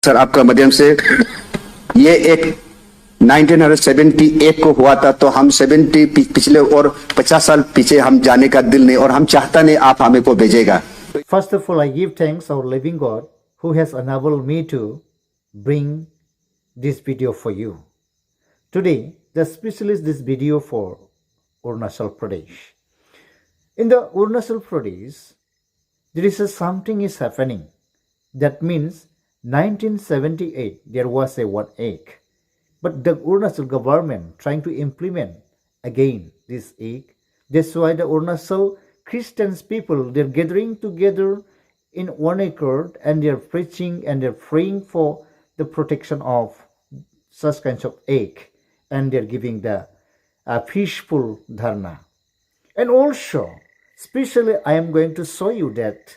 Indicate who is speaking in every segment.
Speaker 1: Sir आपका माध्यम से ये एक 1978 को हुआ था, तो हम 70 पिछले और 50 साल पीछे हम जाने का दिल नहीं, और हम चाहता नहीं आप हमें को भेजेगा।
Speaker 2: First of all, I give thanks our living God who has enabled me to bring this video for you. Today, the special is this video for Arunachal Pradesh. In the Arunachal Pradesh, there is something is happening. That means 1978 there was a 1 egg, but the Arunachal government trying to implement again this egg. That's why the Arunachal Christians people, they're gathering together in one accord and they're preaching and they're praying for the protection of such kinds of egg, and they're giving the peaceful dharna. And also, especially I am going to show you that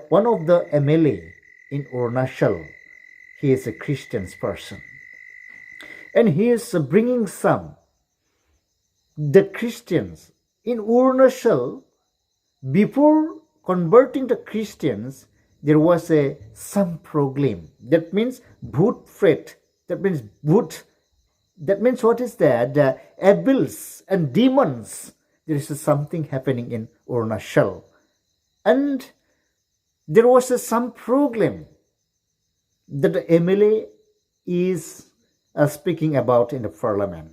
Speaker 2: one of the MLA in Arunachal, he is a Christian person, and he is bringing the Christians in Arunachal. Before converting the Christians, there was some problem. That means bhoot fret. That means bhoot. That means what is that? The devils and demons. There is something happening in Arunachal, and there was some problem that the MLA is speaking about in the parliament.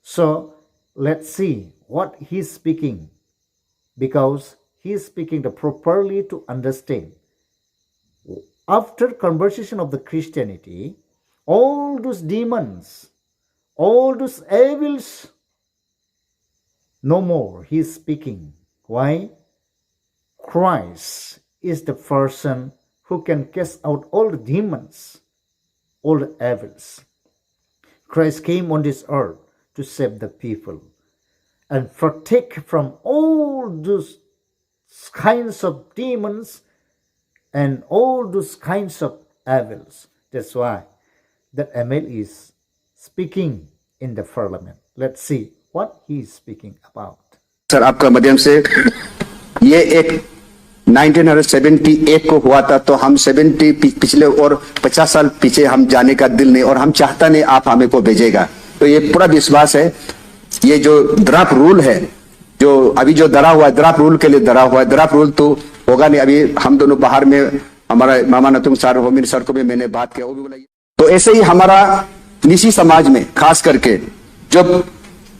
Speaker 2: So let's see what he's speaking, because he is speaking properly to understand. After conversation of the Christianity, all those demons, all those evils, no more. He is speaking. Why? Christ is the person who can cast out all the demons, all the evils. Christ came on this earth to save the people and protect from all those kinds of demons and all those kinds of evils. That's why that ML is speaking in the parliament. Let's see what he is speaking about.
Speaker 1: Sir आपका माध्यम से ये एक 1978 को हुआ था, तो हम 70 पिछले और 50 साल पीछे हम जाने का दिल नहीं, और हम चाहता नहीं आप हमें को भेजेगा। तो ये पूरा विश्वास है। ये जो ड्राफ्ट रूल है, जो अभी जो डरा हुआ है, ड्राफ्ट रूल के लिए डरा हुआ है। ड्राफ्ट रूल तो होगा नहीं। अभी हम दोनों बाहर में, हमारा मामा नतुंग सर, होमिन सर को भी मैंने बात किया, वो भी बोला। तो ऐसे ही हमारा निशी समाज में खास करके जब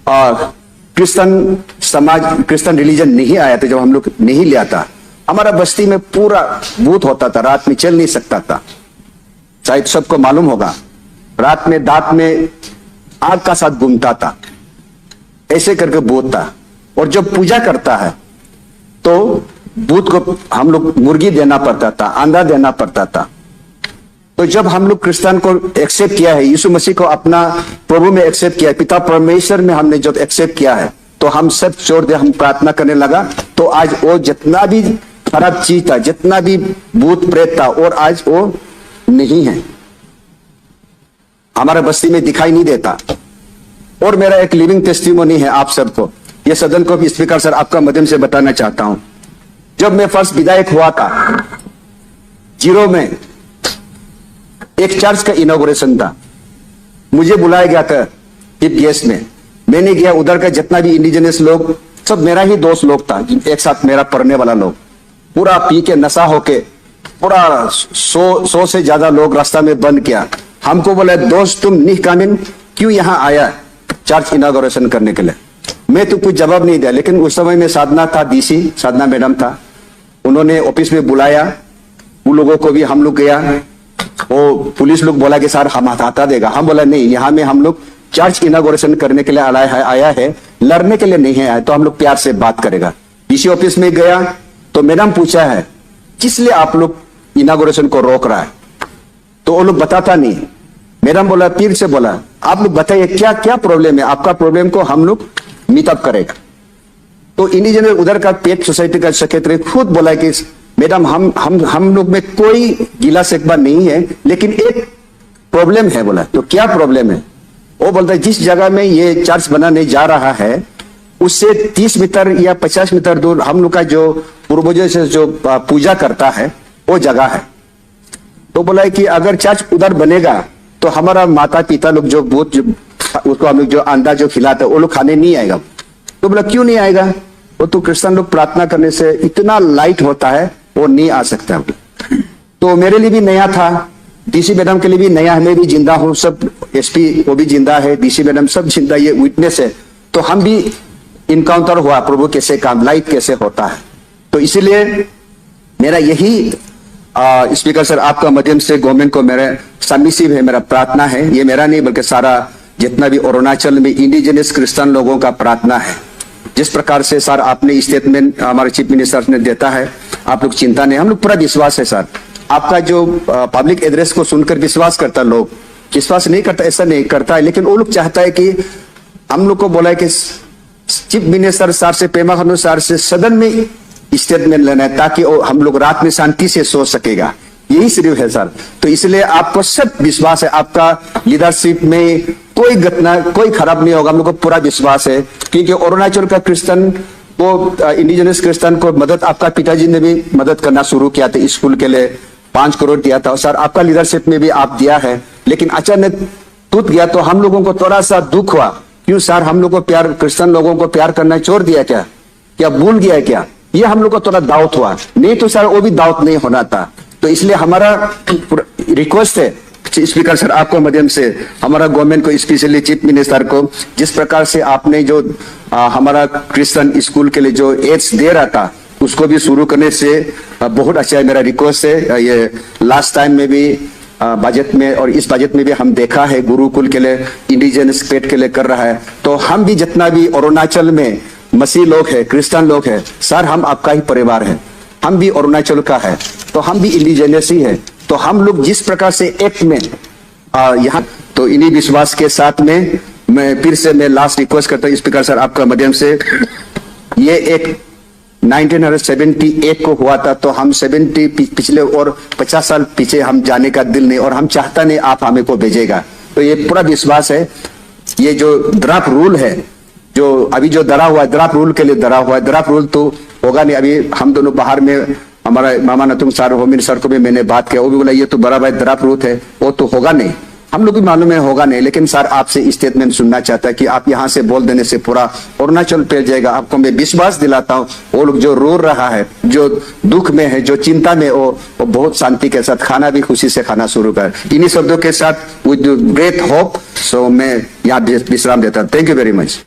Speaker 1: क्रिश्चियन समाज, क्रिश्चियन रिलीजन नहीं आया था, जब हम लोग नहीं लिया था, हमारा बस्ती में पूरा भूत होता था, रात में चल नहीं सकता था। शायद सबको मालूम होगा, रात में दांत में आग का साथ घूमता था, ऐसे करके भूत था। और जब पूजा करता है तो भूत को हम लोग मुर्गी देना पड़ता था, अंडा देना पड़ता था। तो जब हम लोग क्रिश्चियन को एक्सेप्ट किया है, यीशु मसीह को अपना प्रभु में एक्सेप्ट किया है, पिता परमेश्वर में हमने जब एक्सेप्ट किया है, तो हम सब छोड़ दे, हम प्रार्थना करने लगा। तो आज वो जितना भी खराब चीज था, जितना भी भूत प्रेत था, और आज वो नहीं है, हमारे बस्ती में दिखाई नहीं देता। और मेरा एक लिविंग टेस्टिमोनी है आप सबको, ये सदन को भी स्पीकर सर आपका माध्यम से बताना चाहता हूं। जब मैं फर्स्ट विधायक हुआ था, जीरो में एक चर्च का इनॉग्रेशन था, मुझे बुलाया गया था चीफ गेस्ट में। मैंने गया, उधर का जितना भी इंडिजिनस लोग, सब मेरा ही दोस्त लोग था, एक साथ मेरा पढ़ने वाला लोग, पूरा पी के नशा होके पूरा 100 से ज्यादा लोग रास्ता में बंद किया। हमको बोला, दोस्त तुम नहीं कानून क्यों यहाँ आया चर्च इनॉग्रेशन करने के लिए? मैं तो कुछ जवाब नहीं दिया। लेकिन उस समय में साधना था, डीसी साधना मैडम था, उन्होंने ऑफिस में बुलाया, उन लोगों को भी हम लोग गया। वो पुलिस लोग बोला कि सर हम हटा देगा। हम बोला नहीं, यहाँ में हम लोग चर्च इनॉग्रेशन करने के लिए आया है, लड़ने के लिए नहीं है, तो हम लोग प्यार से बात करेगा। डीसी ऑफिस में गया तो मैडम पूछा है किस लिए आप लोग इनॉग्रेशन को रोक रहा है? तो वो लोग बताता नहीं। मैडम बोला, फिर से बोला, आप लोग बताइए क्या क्या प्रॉब्लम है, आपका प्रॉब्लम को हम लोग मीट अप करेगा। तो इंडिजिनस उधर का पेट सोसाइटी का सेक्रेटरी खुद बोला कि मैडम हम लोग में कोई गिला शिकवा नहीं है, लेकिन एक प्रॉब्लम है। बोला, तो क्या प्रॉब्लम है? वो बोलता है जिस जगह में ये चर्च बनाने जा रहा है, उससे 30 मीटर या 50 मीटर दूर हम लोग का जो पूर्वजों से जो पूजा करता है वो जगह है। तो बोला है कि अगर चर्च उधर बनेगा तो हमारा माता पिता लोग जो बहुत उसको हम लोग जो अंडा जो खिलाते हैं वो लोग खाने नहीं आएगा। तो बोला क्यों नहीं आएगा? वो तो क्रिश्चियन लोग प्रार्थना करने से इतना लाइट होता है वो नहीं आ सकता। तो मेरे लिए भी नया था, डीसी मैडम के लिए भी नया, हमें भी जिंदा हूँ, सब एसपी वो भी जिंदा है, डीसी मैडम सब जिंदा, ये विटनेस है। तो हम भी इनकाउंटर हुआ प्रभु कैसे काम, लाइट कैसे होता है। तो इसीलिए मेरा यही स्पीकर सर आपका माध्यम से गवर्नमेंट को मेरा सबमिसिव है, मेरा प्रार्थना है, ये मेरा नहीं बल्कि सारा जितना भी अरुणाचल में इंडिजिनस क्रिश्चियन लोगों का प्रार्थना है। जिस प्रकार से सर आपने स्टेटमेंट हमारे चीफ मिनिस्टर ने देता है, आप लोग चिंता नहीं, हम लोग पूरा विश्वास है सर। आपका जो पब्लिक एड्रेस को सुनकर विश्वास करता, लोग विश्वास नहीं करता ऐसा नहीं करता है, लेकिन वो लोग चाहता है कि हम लोग को बोला है कि चीफ मिनिस्टर सर से, पेमा खानू सर से सदन में स्टेटमेंट लेना है ताकि हम लोग रात में शांति से सो सकेगा, यही सिर्फ है सर। तो इसलिए आपको सब विश्वास है, आपका लीडरशिप में कोई घटना कोई खराब नहीं होगा, हम लोग को पूरा विश्वास है। क्योंकि अरुणाचल का क्रिश्चियन को इंडिजिनस क्रिश्चियन को मदद आपका पिताजी ने भी मदद करना शुरू किया था, स्कूल के लिए 5 करोड़ दिया था, और सर आपका लीडरशिप में भी आप दिया है, लेकिन अचानक टूट गया तो हम लोगों को थोड़ा सा दुख हुआ। क्यों सर, हम लोग को प्यार, क्रिश्चियन लोगों को प्यार करना छोड़ दिया क्या भूल गया क्या? ये हम लोग को थोड़ा डाउट हुआ, नहीं तो सर वो भी डाउट नहीं होना था। तो इसलिए हमारा रिक्वेस्ट है स्पीकर सर आपको माध्यम से हमारा गवर्नमेंट को, स्पेशली चीफ मिनिस्टर को, जिस प्रकार से आपने जो हमारा क्रिश्चियन स्कूल के लिए जो एड्स दे रहा था उसको भी शुरू करने से बहुत अच्छा है। मेरा रिक्वेस्ट है, ये लास्ट टाइम में भी बजट में और इस बजट में भी हम देखा है गुरुकुल के लिए, इंडिजिनस पेट के लिए कर रहा है। तो हम भी जितना भी अरुणाचल में मसीह लोग है, क्रिश्चियन लोग है सर, हम आपका ही परिवार है, हम भी अरुणाचल का है, तो हम भी इंडिजिनस ही है। तो हम लोग जिस प्रकार से एक्ट में यहाँ, तो इन्हीं विश्वास के साथ में मैं फिर से मैं लास्ट रिक्वेस्ट करता हूँ स्पीकर सर आपका माध्यम से, ये एक 1978 को हुआ था, तो हम 70 पिछले और 50 साल पीछे हम जाने का दिल नहीं, और हम चाहता नहीं आप हमें को भेजेगा। तो ये पूरा विश्वास है। ये जो ड्राफ्ट रूल है, जो अभी जो डरा हुआ है, ड्राफ्ट रूल के लिए डरा हुआ है, ड्राफ्ट रूल तो होगा नहीं। अभी हम दोनों बाहर में, हमारा मामा नतुंग सर, होम मिनिस्टर को भी मैंने बात किया, वो भी बोला ये तो बड़ा भाई ड्राफ्ट रूल है, वो तो होगा नहीं, हम लोग भी मालूम है होगा नहीं, लेकिन सर आपसे स्टेटमेंट सुनना चाहता है कि आप यहाँ से बोल देने से पूरा अरुणाचल पे जाएगा। आपको मैं विश्वास दिलाता हूँ, वो लोग जो रो रहा है, जो दुख में है, जो चिंता में, वो बहुत शांति के साथ खाना भी खुशी से खाना शुरू कर। इन्हीं शब्दों के साथ विद ग्रेट होप, सो मैं यहाँ विश्राम देता हूँ। Thank you very much.